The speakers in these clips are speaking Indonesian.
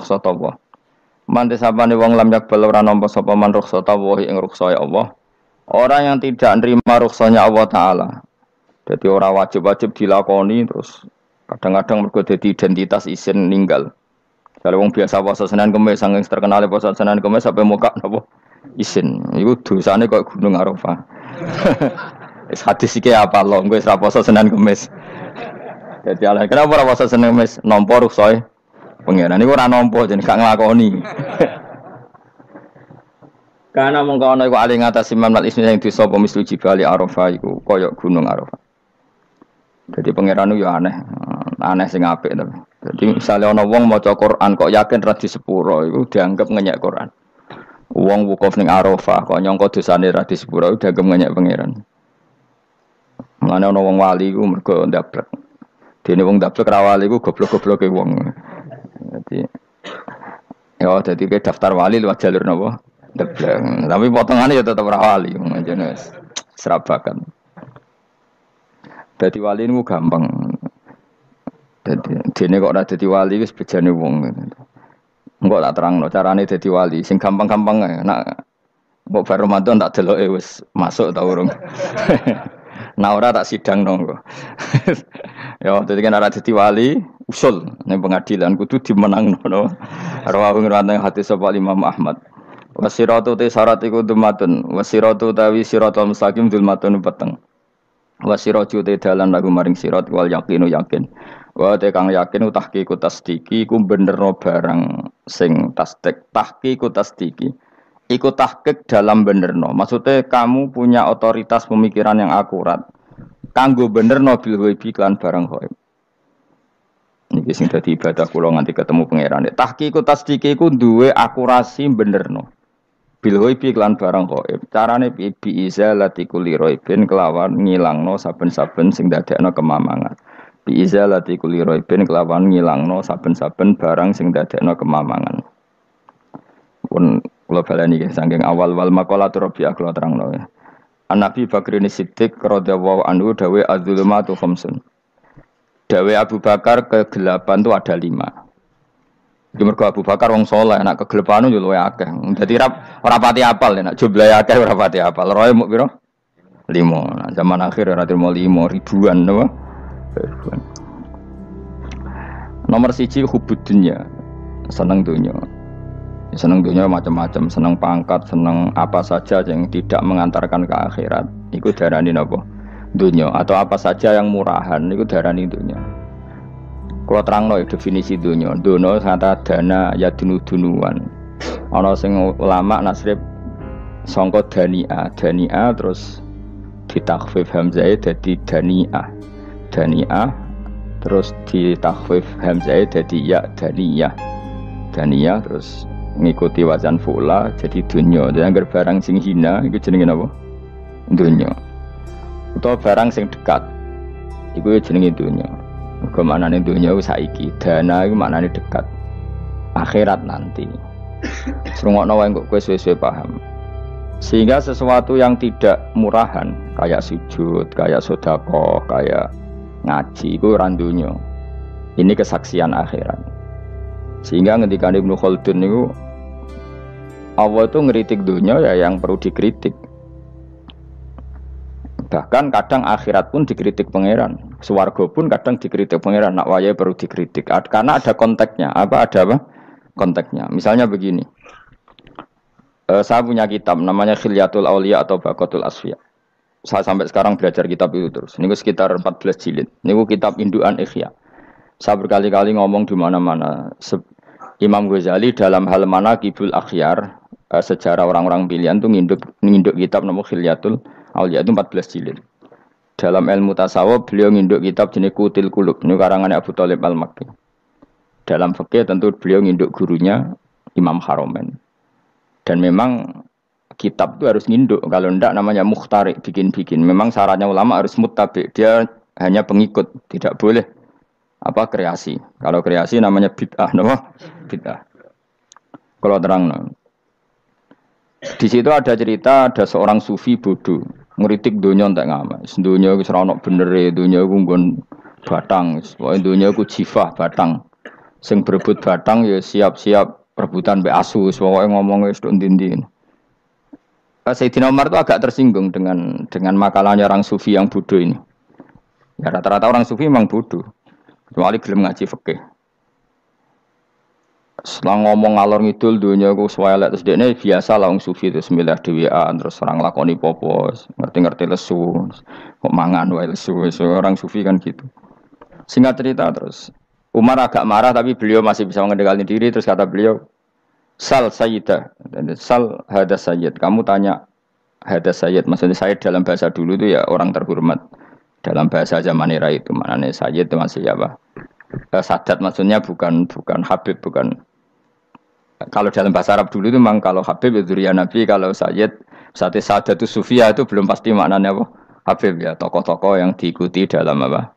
rukhsata Allah. Man desapane wong lam yakbal ora nampa sapa man rukhsata Allah ing rukhsae Allah. Orang yang tidak nerima rukhsahnya Allah Ta'ala. Jadi orang wajib-wajib dilakoni terus kadang-kadang mergo dadi identitas isin ninggal. Kalau wong biasa puasa Senin Kamis saking terkenal puasa Senin Kamis sampai muka napa isin. Iku dosane kok Gunung Arafah. Wis hadis iki apa lho engko wis ra puasa Senin Kamis. Dadi ala kenapa ora puasa Senin Kamis nampa rukhsahe pangeran niku ora nampa jeneng gak nglakoni. Karena mongko ana iku ali ngatasi mamlat ismi sing dosa apa mislu jibali Arafah iku kaya gunung Arafah. Jadi pangeran yo aneh sing apik to. Jadi misalnya ana wong maca Quran kok yakin ra di sepuro iku dianggap ngenyek Quran. Wong wukuf ning Arafah kok nyangka dosane ra di sepuro dianggap ngenyek pangeran. Mulane ana wong wali iku mergo ndablek. Dene wong ndablek ra wali iku goblok-gobloke wong. Jadi ke daftar wali lewat jalur napa? Debleng. Tapi potongannya ya tetap wali, macamnya serabakan. Jadi wali ini gampang. Jadi dia kok ada jadi wali, wis bejane wong. Enggak tak terang, no carane jadi wali. Sing gampang-gampang, nak mbok bar Ramadan tak deloke wis masuk ta urung. Nah ora tak sidang nongko. Ya, jadi kan ada jadi wali, usul ning pengadilan kudu dimenangno. Rawahu ngrawat hadis sapa Imam Ahmad. Wasiratu te syarat iku dumatun wasiratu tawi siratul mustaqim dulmatun peteng wasiratu te dalan lagu maring sirat wal yakinu yakin wa te kang yakin tahqiqu tasdiki iku benerno barang sing tahqiqu tasdiki iku tahqiq dalam benerno maksudnya kamu punya otoritas pemikiran yang akurat kanggo benerno bil ghaibi lan barang ghaib niki sing dadi ibadah kula nganti ketemu pangeran tahqiqu tasdiki iku duwe akurasi benerno bil ghaibi lan barang ghaib. Carane bi izalati kulli ghaibin kelawan ngilangno saben-saben sing dadekno kemamangan. Bi izalati kulli ghaibin kelawan ngilangno saben-saben barang sing dadekno kemamangan. Pun kula baleni saking awal wal maqalatu rabi'ah kula terangno ya. An-Nabi Bakrin Siddiq radhiyallahu anhu dawe az-zulumatu khamsun. Dawe Abu Bakar kegelapan itu ada 5. Di mergo Abu Bakar wong saleh nek kegelapan yo luwe akeh. Dadi ora pati apal nek jumlahe akeh ora pati apal. Roe muk pira? 5. Nah, zaman akhir ora terima 5 ribuan napa? Ribuan. Nomor 1 hubud dunya. Seneng dunya. Seneng dunya macam-macam, seneng pangkat, seneng apa saja yang tidak mengantarkan ke akhirat. Iku darani napa? Dunya atau apa saja yang murahan iku darani dunya. Kalau terangno definisi dunia, dono kata dana ya dunuan. Ana sing ulama nasrib sangka dania terus ditakhfif hamzah dadi daniah terus ditakhfif hamzah dadi ya daniyah terus ngikuti wazan fu'la jadi dunya. Jadi anggar barang sing hina iku jenenge napa? Dunya. Utawa barang sing dekat iku jenenge dunya. Mergo maknane dunya wis saiki, dana iku maknane dekat. Akhirat nanti. Srungokno wae kok kowe suwe-suwe paham. Sehingga sesuatu yang tidak murahan, kayak sujud, kayak sedekah, kayak ngaji iku ora dunya. Ini kesaksian akhirat. Sehingga ketika Ibnu Khaldun niku Allah itu ngeritik dunya ya yang perlu dikritik. Bahkan kadang akhirat pun dikritik pangeran, swarga pun kadang dikritik pangeran. Nak wayahe perlu dikritik karena ada konteksnya. Ada apa? Konteksnya. Misalnya begini, saya punya kitab namanya Khilyatul Auliya atau Baqatul Asfiya. Saya sampai sekarang belajar kitab itu terus. Ini sekitar 14 jilid. Ini kitab indukan Ihya. Saya berkali-kali ngomong di mana-mana. Imam Ghazali dalam hal Manaqibul Akhyar, sejarah orang-orang pilihan itu nginduk kitab nama Khilyatul Auliya itu 14 jilid. Dalam ilmu tasawuf beliau nginduk kitab jenis Qutil Qulub, ini karangannya Abu Thalib Al-Makki. Dalam fikih tentu beliau nginduk gurunya Imam Haromen. Dan memang kitab itu harus nginduk, kalau tidak namanya mukhtarik, bikin-bikin. Memang syaratnya ulama harus muttabi, dia hanya pengikut, tidak boleh kreasi. Kalau kreasi namanya bid'ah, bid'ah. Kalau terang, di situ ada cerita ada seorang sufi bodoh ngeritik dunia entek ngamak. Dunia iku ora ono benere, dunia iku nggon batang, pokoke dunia iku jifah batang. Sing berebut batang ya siap-siap rebutan mbek asus, pokoke ngomong wis tok ndi-ndi. Sayyidina Umar itu agak tersinggung dengan makalahnya orang sufi yang bodoh ini. Ya rata-rata orang sufi memang bodoh. Kecuali gelem ngaji fikih. Setelah ngomong ngalor ngidul dunia ku swelek terus dekne biasa lah wong sufi terus milih dhewean terus orang lakoni popo, ngerti-ngerti lesu. Kok mangan wae lesu. Orang sufi kan gitu. Singkat cerita terus Umar agak marah tapi beliau masih bisa mengendalikan diri terus kata beliau, "Sal sayyidah." Sal hada sayyid. Kamu tanya hada sayyid. Maksudnya sayyid dalam bahasa dulu itu ya orang terhormat. Dalam bahasa zaman era itu maknanya sayyid itu masih apa? Sadat maksudnya bukan Habib, bukan. Kalau dalam bahasa Arab dulu itu memang kalau Habib itu ya Nabi, kalau Sayyid Sadatus Sufia itu belum pasti maknanya apa? Habib ya, tokoh-tokoh yang diikuti dalam apa?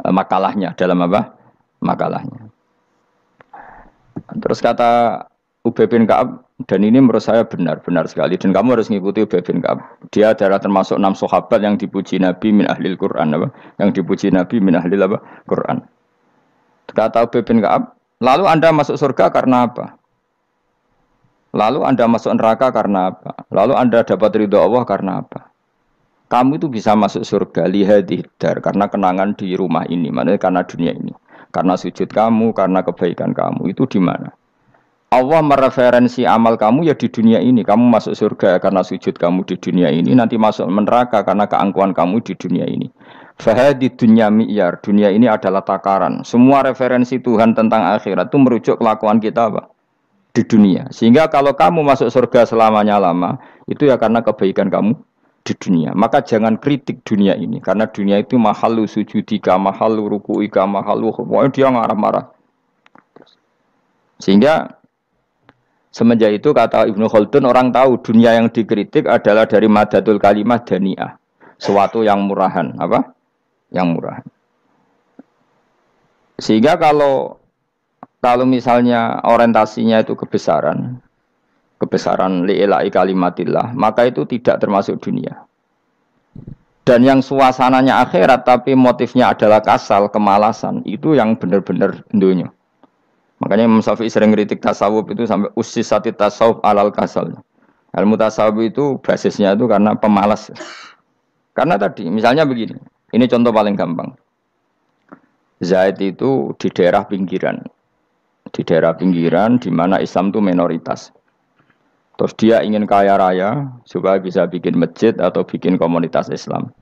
Makalahnya, dalam apa? Makalahnya. Terus kata Ubay bin Ka'ab, dan ini menurut saya benar sekali, dan kamu harus mengikuti Ubay bin Ka'ab. Dia adalah termasuk 6 sahabat yang dipuji Nabi min ahlil Quran, apa? Yang dipuji Nabi min ahlil apa? Quran. Kata Ubay bin Ka'ab, lalu Anda masuk surga karena apa? Lalu Anda masuk neraka karena apa? Lalu Anda dapat ridho Allah karena apa? Kamu itu bisa masuk surga lihadidar karena kenangan di rumah ini, maksudnya karena dunia ini. Karena sujud kamu, karena kebaikan kamu. Itu di mana? Allah mereferensi amal kamu ya di dunia ini. Kamu masuk surga karena sujud kamu di dunia ini, nanti masuk neraka karena keangkuhan kamu di dunia ini. Fahadi dunya mi'yar. Dunia ini adalah takaran. Semua referensi Tuhan tentang akhirat itu merujuk kelakuan kita apa? Di dunia. Sehingga kalau kamu masuk surga selamanya lama, itu ya karena kebaikan kamu di dunia. Maka jangan kritik dunia ini, karena dunia itu mahalu sujudika, mahalu ruku'ika, mahalu pokoknya dia marah-marah. Sehingga semenjak itu kata Ibnu Khaldun, orang tahu dunia yang dikritik adalah dari madatul kalimah dani'ah, suatu yang murahan, apa? Yang murahan. Sehingga kalau misalnya orientasinya itu kebesaran li'ilai kalimatillah, maka itu tidak termasuk dunia. Dan yang suasananya akhirat tapi motifnya adalah kasal, kemalasan, itu yang benar-benar dunia. Makanya Imam Syafi'i sering kritik tasawuf itu sampai ussisati tasawuf alal kasal. Ilmu tasawuf itu basisnya itu karena pemalas. Karena tadi misalnya begini, ini contoh paling gampang. Zaid itu di daerah pinggiran di mana Islam itu minoritas. Terus dia ingin kaya raya supaya bisa bikin masjid atau bikin komunitas Islam.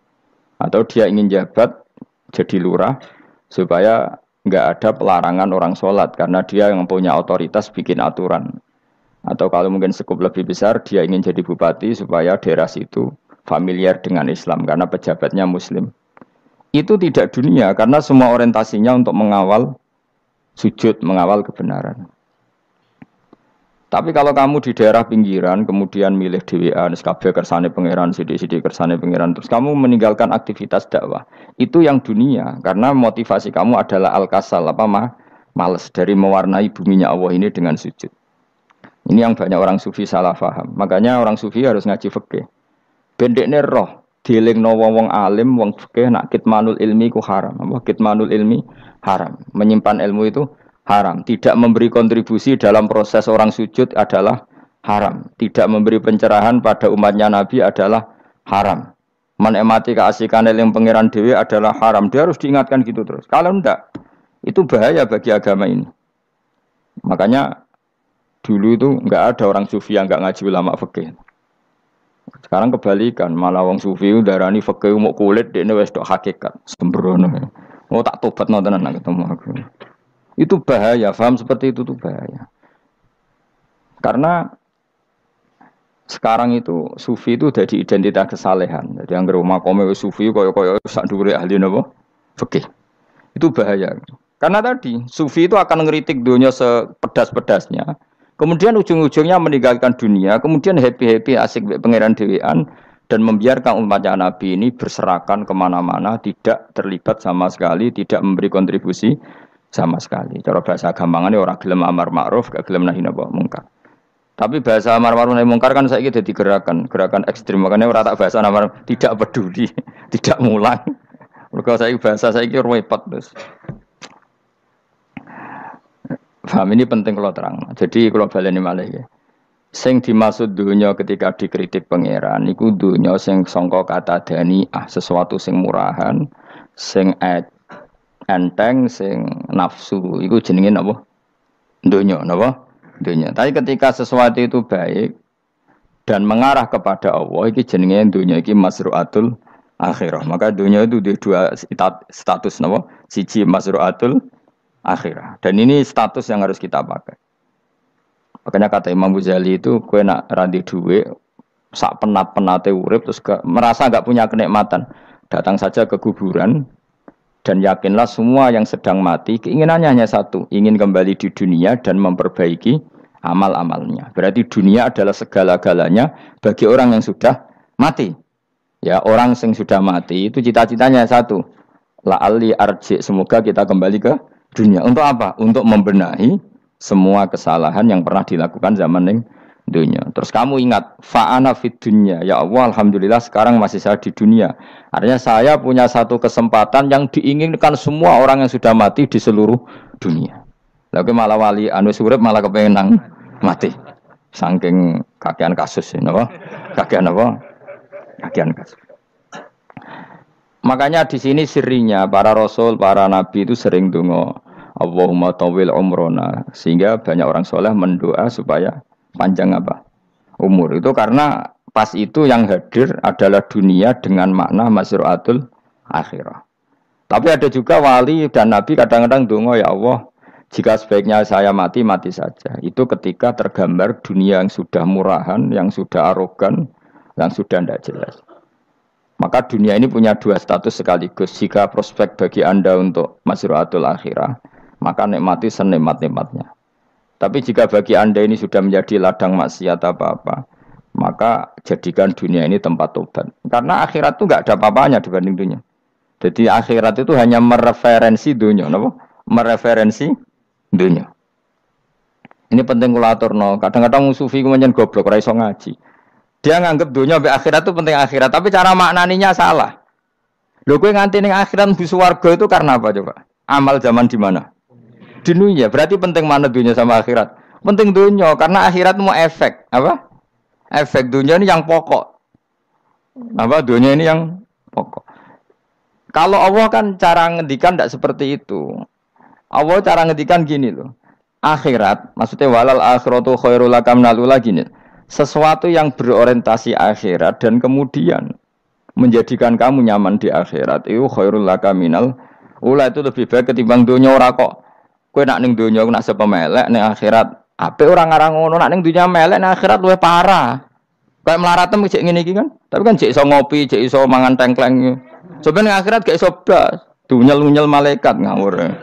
Atau dia ingin jabat jadi lurah supaya nggak ada pelarangan orang sholat karena dia yang punya otoritas bikin aturan. Atau kalau mungkin skup lebih besar dia ingin jadi bupati supaya daerah situ familiar dengan Islam karena pejabatnya Muslim. Itu tidak dunia karena semua orientasinya untuk mengawal sujud, mengawal kebenaran. Tapi kalau kamu di daerah pinggiran, kemudian milih dhewean, kabeh kersane pangeran, sithik-sithik kersane pangeran, terus kamu meninggalkan aktivitas dakwah. Itu yang dunia, karena motivasi kamu adalah al-kasal, males dari mewarnai buminya Allah ini dengan sujud. Ini yang banyak orang sufi salah paham. Makanya orang sufi harus ngaji fikih. Bendekne roh, dielingno wong alim, wong fikih nak kitmanul ilmi ku haram. Apa kitmanul ilmi haram. Menyimpan ilmu itu haram. Tidak memberi kontribusi dalam proses orang sujud adalah haram. Tidak memberi pencerahan pada umatnya Nabi adalah haram. Menikmati keasikan yang pangeran dewi adalah haram. Dia harus diingatkan gitu terus. Kalau enggak, itu bahaya bagi agama ini. Makanya dulu itu enggak ada orang sufi yang enggak ngaji ulama fikih. Sekarang kebalikan, malah wong sufi darani fikih mau kulit dekne wis tok hakikat. Sembrono. Oh tak tobat tenan ketemu aku. Itu bahaya, paham seperti itu tuh bahaya. Karena sekarang itu sufi itu jadi identitas kesalehan. Jadi yang rumah kome sufi koyo sak dhuwure ahli napa? Fikih. Itu bahaya. Karena tadi sufi itu akan ngeritik dunia sepedas-pedasnya. Kemudian ujung-ujungnya meninggalkan dunia, kemudian happy-happy asik pangeran dhewean dan membiarkan umatnya Nabi ini berserakan kemana-mana, tidak terlibat sama sekali, tidak memberi kontribusi sama sekali. Cara bahasa gampangannya orang gelem amar ma'ruf, gak gelem nahi mungkar. Tapi bahasa amar ma'ruf nahi mungkar kan saiki dadi gerakan ekstrem. Makanya ora tak bahasa amar tidak peduli, tidak mulang. Mergo saiki bahasa saiki repot terus. Paham ini penting kalau terang. Jadi kalau baleni malih ya. Sing dimaksud dunya ketika dikritik pangeran iku dunya sing sangka kata sesuatu sing murahan, sing enteng, sing nafsu iku jenenge napa? Dunya napa? Dunya. Tapi ketika sesuatu itu baik dan mengarah kepada Allah iki jenenge dunya iki masruatul akhirah. Maka dunya itu di dua status napa? Siji masruatul akhirah. Dan ini status yang harus kita pakai. Makanya kata Imam Ghazali itu, kue nak randi duwe, sak penat-penate urip, terus merasa nggak punya kenikmatan. Datang saja ke kuburan, dan yakinlah semua yang sedang mati, keinginannya hanya satu, ingin kembali di dunia dan memperbaiki amal-amalnya. Berarti dunia adalah segala-galanya bagi orang yang sudah mati. Ya, orang yang sudah mati itu cita-citanya satu, la'alli arji, semoga kita kembali ke dunia. Untuk apa? Untuk membenahi semua kesalahan yang pernah dilakukan zaman ning dunia. Terus kamu ingat, fa'ana fid dunya. Ya Allah, alhamdulillah sekarang masih saya di dunia. Artinya saya punya satu kesempatan yang diinginkan semua orang yang sudah mati di seluruh dunia. Lalu malah wali anu urip malah kepengen nang mati. Saking kakean kasus napa? Kakean apa? Kakean kasus. Makanya di sini sirinya para rasul, para nabi itu sering donga Allahumma tawil umrona, sehingga banyak orang soleh mendoa supaya panjang apa umur. Itu karena pas itu yang hadir adalah dunia dengan makna masruatul akhirah. Tapi ada juga wali dan nabi kadang-kadang donga, ya Allah, jika sebaiknya saya mati, mati saja. Itu ketika tergambar dunia yang sudah murahan, yang sudah arogan, yang sudah tidak jelas. Maka dunia ini punya dua status sekaligus. Jika prospek bagi Anda untuk masruatul akhirah, maka nikmati senikmat-nikmatnya. Tapi jika bagi Anda ini sudah menjadi ladang maksiat apa-apa, maka jadikan dunia ini tempat tobat. Karena akhirat itu nggak ada apa-apanya dibanding dunia. Jadi akhirat itu hanya mereferensi dunia, mereferensi dunia. Ini penting kula aturno. Kadang-kadang sufi kemudian goblok, ora iso ngaji. Dia nganggep dunia sampai akhirat itu penting akhirat, tapi cara maknaninya salah. Lho kowe nganti ning akhirat mlebu swarga itu karena apa coba? Amal zaman di mana? Di dunia. Berarti penting mana dunia sama akhirat? Penting dunia karena akhirat mau efek, apa? Efek dunia ini yang pokok. Apa dunia ini yang pokok. Kalau Allah kan cara ngendikan tidak seperti itu. Allah cara ngendikan gini loh. Akhirat, maksudnya walal akhiratu khairul laka minal ula gini. Sesuatu yang berorientasi akhirat dan kemudian menjadikan kamu nyaman di akhirat itu khairul laka minal ula, itu lebih baik ketimbang dunia. Ora kok kowe nak ning dunia nak sepemelek ning akhirat apik ora ngarang ngono, nak ning dunia melek ning akhirat luwih parah. Kayak mlaratem cek ngene iki kan. Tapi kan cek iso ngopi, cek iso mangan tengkleng. Sampeyan ning akhirat gak iso blas, dunyel-unyel malaikat ngawur.